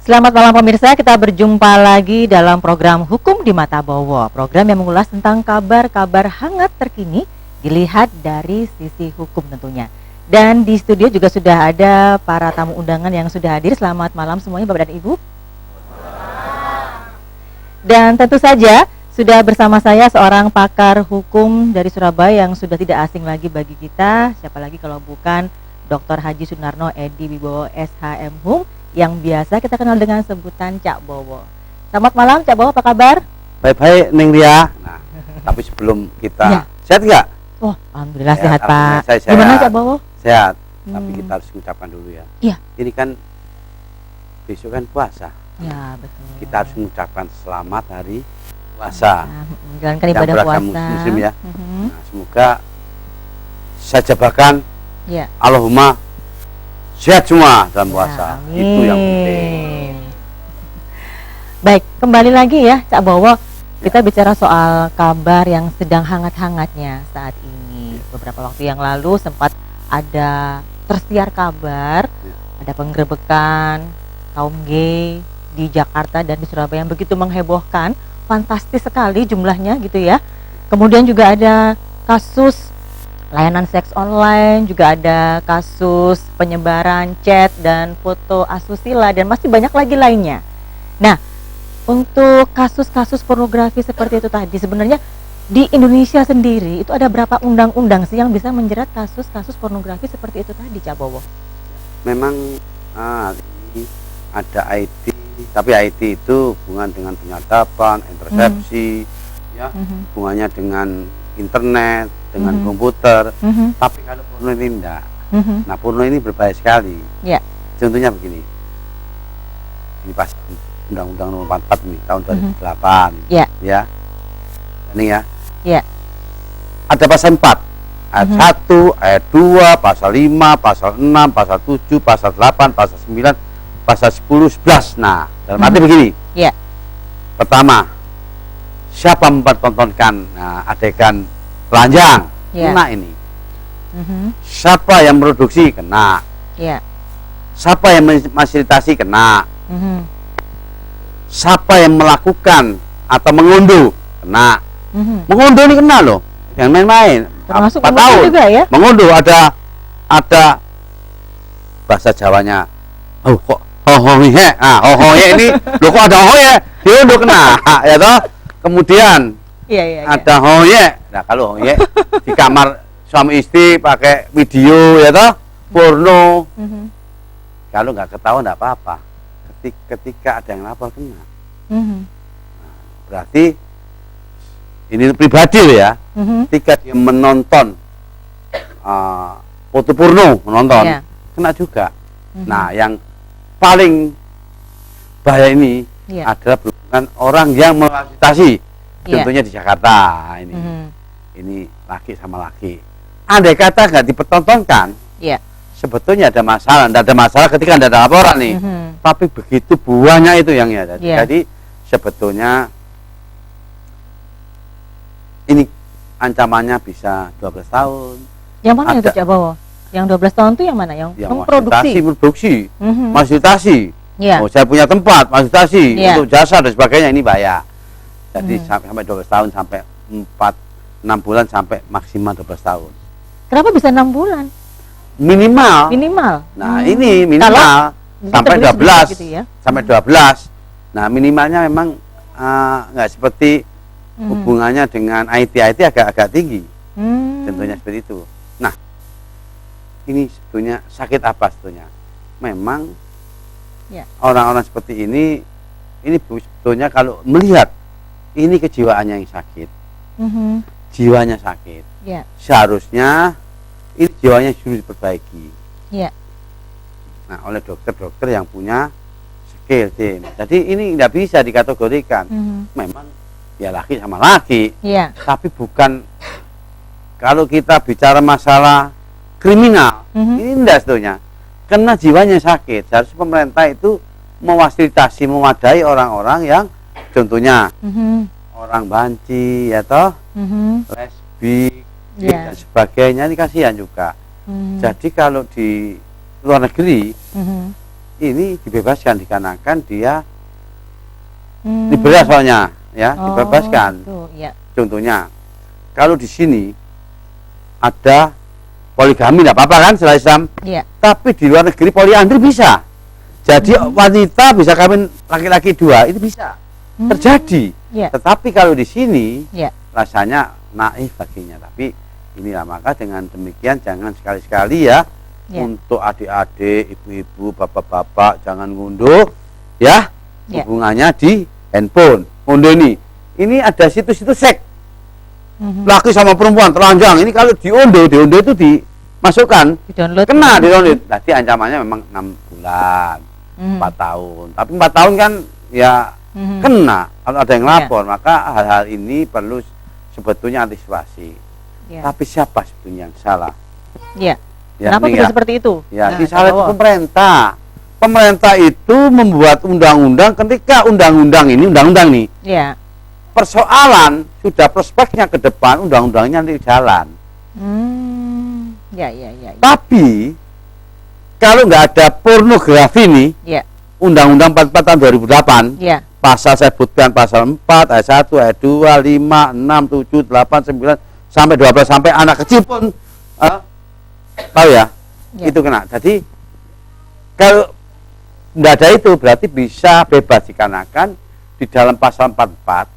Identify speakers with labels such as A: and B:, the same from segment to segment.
A: Selamat malam pemirsa, kita berjumpa lagi dalam program Hukum di Mata Bowo. Program yang mengulas tentang kabar-kabar hangat terkini dilihat dari sisi hukum tentunya. Dan di studio juga sudah ada para tamu undangan yang sudah hadir. Selamat malam semuanya Bapak dan Ibu. Dan tentu saja sudah bersama saya seorang pakar hukum dari Surabaya yang sudah tidak asing lagi bagi kita. Siapa lagi kalau bukan Dr. Haji Sunarno Edi Wibowo SHM Hum, yang biasa kita kenal dengan sebutan Cak Bowo. Selamat malam Cak Bowo, apa kabar?
B: Baik-baik Neng Ria. Nah, tapi sebelum kita sehat nggak?
A: Oh, alhamdulillah sehat Pak.
B: Saya sehat.
A: Gimana Cak Bowo?
B: Sehat. Tapi kita harus mengucapkan dulu ya.
A: Iya.
B: Ini kan besok kan puasa.
A: Ya betul.
B: Kita harus mengucapkan selamat hari puasa.
A: Menjalankan ibadah puasa.
B: Muslim ya. Nah, semoga saya jabakan.
A: Ya.
B: Allahumma sehat semua dalam puasa.
A: Amin.
B: Itu yang penting.
A: Baik, kembali lagi ya Cak Bowo. Kita bicara soal kabar yang sedang hangat-hangatnya saat ini. Beberapa waktu yang lalu sempat ada tersiar kabar, ada penggerebekan kaum gay di Jakarta dan di Surabaya yang begitu menghebohkan, fantastis sekali jumlahnya gitu ya. Kemudian juga ada kasus layanan seks online, juga ada kasus penyebaran chat dan foto asusila dan masih banyak lagi lainnya. Nah, untuk kasus-kasus pornografi seperti itu tadi, sebenarnya di Indonesia sendiri itu ada berapa undang-undang sih yang bisa menjerat kasus-kasus pornografi seperti itu tadi, Cak Bowo?
B: Memang ada IT, tapi IT itu hubungan dengan penyadapan, intersepsi, ya, hubungannya dengan internet, dengan komputer. Tapi kalau porno ini enggak. Nah, porno ini berbahaya sekali.
A: Ya.
B: Contohnya begini. Ini pas Undang-Undang Nomor 44 ini tahun 2008.
A: Ya.
B: Ya. Ini ya.
A: Ya.
B: Ada pasal 4. Ayat 1, ayat 2, pasal 5, pasal 6, pasal 7, pasal 8, pasal 9, pasal 10, 11. Nah, dalam arti begini.
A: Ya.
B: Pertama, siapa mempertontonkan adegan telanjang, kena ini. Siapa yang produksi, kena. Siapa yang memfasilitasi, kena. Siapa yang melakukan atau mengunduh, kena. Mengunduh ini kena loh, jangan main-main.
A: Termasuk
B: 4 tahun
A: juga ya?
B: mengunduh. Ada bahasa Jawanya, oh kok hohoye, ini loh kok ada hohoye, diunduh kena, ya toh. Kemudian ada hoye. Nah, kalau hoye di kamar suami istri pakai video ya toh, porno. Kalau nggak ketahuan nggak apa-apa. Ketika ada yang lapor kena. Nah, berarti ini pribadi loh ya. Ketika dia menonton foto porno, kena juga. Nah, yang paling bahaya ini adalah berhubungan orang yang memfasilitasi. Contohnya di Jakarta ini. Ini laki sama laki. Andai kata nggak dipertontonkan, sebetulnya ada masalah. Tidak ada masalah ketika tidak ada laporan nih. Tapi begitu buahnya itu yang ada. Jadi sebetulnya ini ancamannya bisa 12 tahun.
A: Yang mana itu Cak Bowo? Yang 12 tahun itu yang mana? Yang
B: memproduksi, fasilitasi. Oh, saya punya tempat, fasilitasi untuk jasa dan sebagainya, ini bahaya. Jadi sampai 12 tahun, sampai 6 bulan, sampai maksimal 12 tahun.
A: Kenapa bisa 6 bulan?
B: Minimal. Nah, ini minimal sampai 12. Gitu ya? Sampai 12. Nah, minimalnya memang nggak seperti hubungannya dengan IT agak tinggi. Tentunya seperti itu. Nah, ini sebetulnya sakit apa sebetulnya? Memang orang-orang seperti ini sebetulnya kalau melihat ini kejiwaannya yang sakit, jiwanya sakit, seharusnya ini jiwanya harus diperbaiki. Nah, oleh dokter-dokter yang punya Kill Team. Jadi ini tidak bisa dikategorikan. Memang ya laki sama laki.
A: Yeah.
B: Tapi bukan, kalau kita bicara masalah kriminal, ini tidak sebetulnya. Karena jiwanya sakit. Harus pemerintah itu memfasilitasi, mewadai orang-orang yang contohnya orang banci, ya toh, lesbi, dan sebagainya, ini kasihan juga. Jadi kalau di luar negeri ini dibebaskan dikarenakan dia liberal soalnya, ya, dibebaskan. Contohnya, kalau di sini ada poligami, tidak apa-apa kan setelah Islam, tapi di luar negeri poliandri bisa. Jadi wanita bisa kawin laki-laki 2, itu bisa terjadi. Tetapi kalau di sini rasanya naif baginya. Tapi inilah, maka dengan demikian jangan sekali-sekali ya, untuk adik-adik, ibu-ibu, bapak-bapak jangan ngunduh ya hubungannya di handphone. Ngunduh ini ada situs-situs seks laki sama perempuan telanjang. Ini kalau diunduh itu dimasukkan, kena di-download. Berarti ancamannya memang 6 bulan, 4 tahun. Tapi 4 tahun kan ya kena kalau ada yang lapor. Maka hal-hal ini perlu sebetulnya antisipasi. Tapi siapa sebetulnya yang salah?
A: Kenapa bisa seperti itu?
B: Di salah itu pemerintah. Pemerintah itu membuat undang-undang, ketika undang-undang ini persoalan sudah prospeknya ke depan, undang-undangnya nanti jalan. Tapi kalau nggak ada pornografi nih, Undang-Undang 44 tahun 2008, pasal saya sebutkan pasal 4, ayat 1, ayat 2, 5, 6, 7, 8, 9 sampai 12, sampai anak kecil pun tahu ya, itu kena. Jadi kalau tidak ada itu berarti bisa bebas dikarenakan di dalam pasal 44.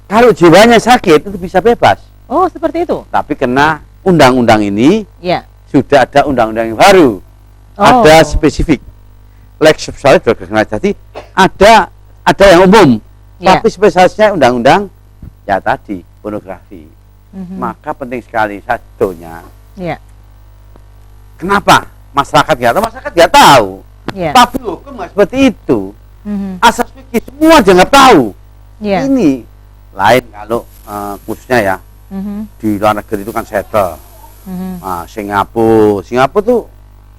B: Kalau jiwanya sakit itu bisa bebas.
A: Oh, seperti itu.
B: Tapi kena undang-undang ini sudah ada undang-undang yang baru. Ada spesifik. Lex spesialis jadi ada yang umum. Tapi spesialisnya undang-undang ya tadi pornografi. Maka penting sekali satunya. Kenapa masyarakat nggak tahu? Masyarakat nggak tahu. Tapi hukum nggak seperti itu. Asas fikih semua dia nggak tahu. Ini lain kalau khususnya ya di luar negeri itu kan settle. Singapura tuh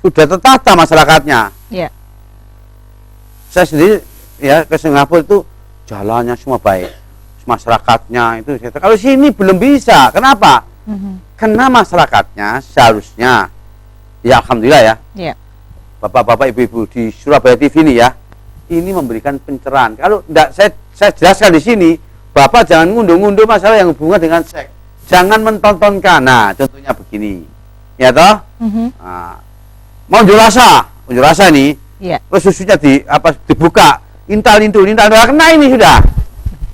B: sudah tertata masyarakatnya. Saya sendiri ya ke Singapura itu jalannya semua baik, masyarakatnya itu. Kalau sini belum bisa. Kenapa? Karena masyarakatnya seharusnya ya alhamdulillah ya. Bapak-bapak, ibu-ibu di Surabaya TV ini ya, ini memberikan pencerahan. Kalau enggak saya jelaskan di sini, Bapak jangan ngunduh-ngunduh masalah yang hubungan dengan seks. Jangan mentontonkan. Nah, contohnya begini. Ya toh? Mau unjuk rasa nih. Terus susunya dibuka, intal kena ini sudah.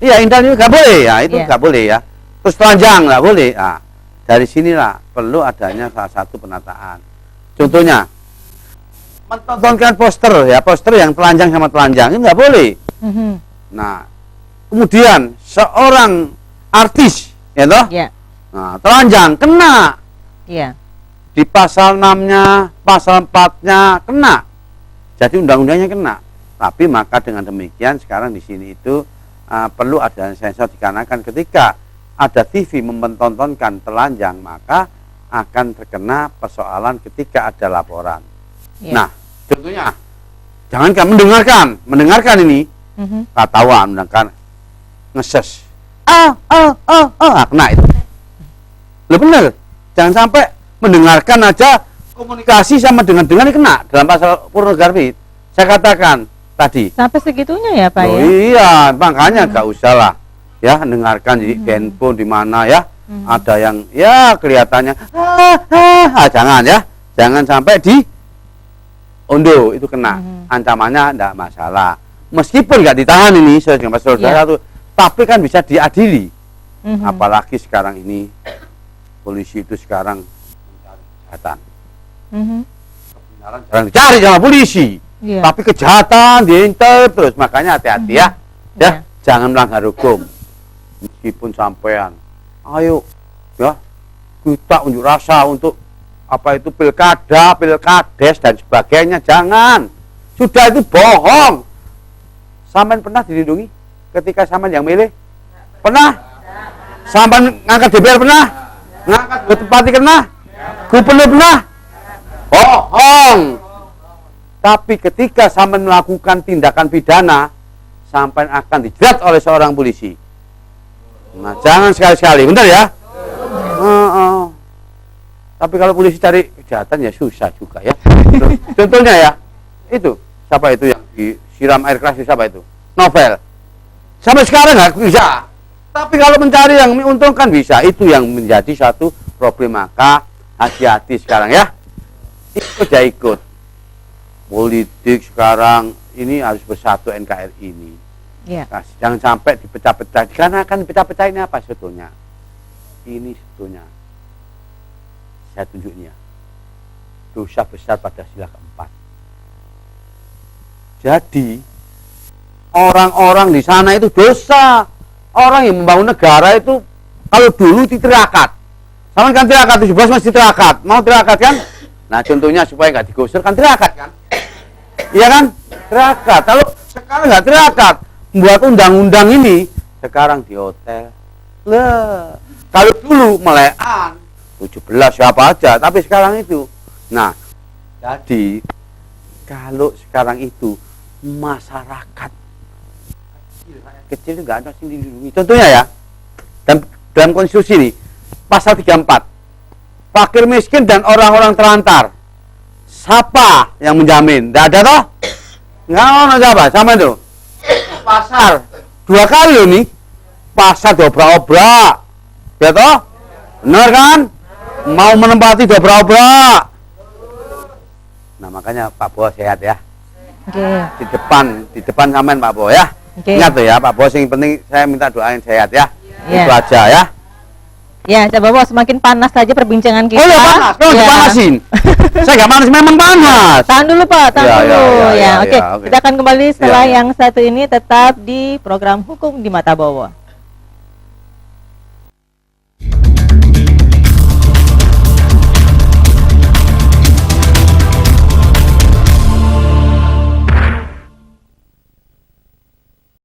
B: Iya, intal ini nggak boleh ya, itu nggak boleh ya. Terus telanjang nggak boleh. Nah, dari sinilah perlu adanya salah satu penataan. Contohnya, mentontonkan poster yang telanjang sama telanjang ini nggak boleh. Nah, kemudian seorang artis, ya toh, nah, telanjang kena. Di pasal 6-nya, pasal 4-nya kena. Jadi undang-undangnya kena. Tapi maka dengan demikian sekarang di sini itu perlu ada sensor dikarenakan ketika ada TV mempertontonkan telanjang maka akan terkena persoalan ketika ada laporan. Nah, contohnya jangankan mendengarkan ini katawan, mendengarkan ngeses. Kena itu. Loh bener. Jangan sampai mendengarkan aja komunikasi sama dengan ini kena dalam pasal pornografi. Saya katakan tadi. Sampai segitunya ya Pak ya? Iya, makanya nggak usah lah ya dengarkan di handphone di mana ya. Ada yang ya kelihatannya jangan sampai di unduh itu kena. Ancamannya enggak masalah. Meskipun nggak ditahan ini sesuai dengan pasal 21, tapi kan bisa diadili. Apalagi sekarang ini polisi itu sekarang mencari kejahatan. Kebenaran jarang dicari sama polisi, tapi kejahatan diintip terus. Makanya hati-hati ya, jangan melanggar hukum. Meskipun sampean, ayo ya kita unjuk rasa untuk apa itu pilkada, pilkades dan sebagainya, jangan Sudah itu bohong. Sampean pernah dilindungi ketika sampean yang milih? Pernah? Sampean ngangkat DPR pernah? Ngangkat Bupati pernah? Gubernur pernah? Bohong. Tapi ketika sampean melakukan tindakan pidana, sampean akan dijerat oleh seorang polisi. Nah, jangan sekali-sekali, benar ya? Tapi kalau polisi cari kejahatan ya susah juga ya. Contohnya ya, itu siapa itu yang disiram air keras, siapa itu? Novel. Sampai sekarang nggak bisa. Tapi kalau mencari yang menguntungkan bisa. Itu yang menjadi satu problem. Maka hati-hati sekarang ya. Ikut ya ikut. Politik sekarang ini harus bersatu NKRI ini.
A: Yeah.
B: Nah, jangan sampai dipecah-pecah. Karena akan dipecah-pecah ini apa sebetulnya? Ini sebetulnya saya tunjuknya dosa besar pada sila keempat. Jadi orang-orang di sana itu dosa. Orang yang membangun negara itu kalau dulu ditirakat, sama kan tirakat 17 masih tirakat, mau tirakat kan? Nah contohnya supaya nggak digusur kan tirakat kan? Iya kan? Tirakat. Kalau sekarang nggak tirakat, membuat undang-undang ini sekarang di hotel. Kalau dulu melean 17 siapa aja, tapi sekarang itu. Nah, jadi kalau sekarang itu masyarakat kecil nggak ada yang dilindungi. Contohnya ya, dalam konstitusi ini pasal 34, fakir miskin dan orang-orang terlantar, siapa yang menjamin? Nggak ada toh? Nggak ada siapa? Sama itu. Pasar 2 kali loh nih, pasar dobrak-obrak, ya toh? Benar kan? Mau menempati dobrak-obrak. Nah makanya Pak Bos sehat ya. Di depan sampean Pak Bos ya. Ingat tuh ya Pak Bos, yang penting saya minta doain sehat ya. Itu aja ya.
A: Ya, coba Bos, semakin panas saja perbincangan kita.
B: Oh ya panas, dipanasin. Saya nggak panas, memang panas.
A: Tahan dulu Pak, tahan dulu. Oke. Kita akan kembali setelah yang satu ini, tetap di program Hukum di Mata Bowo.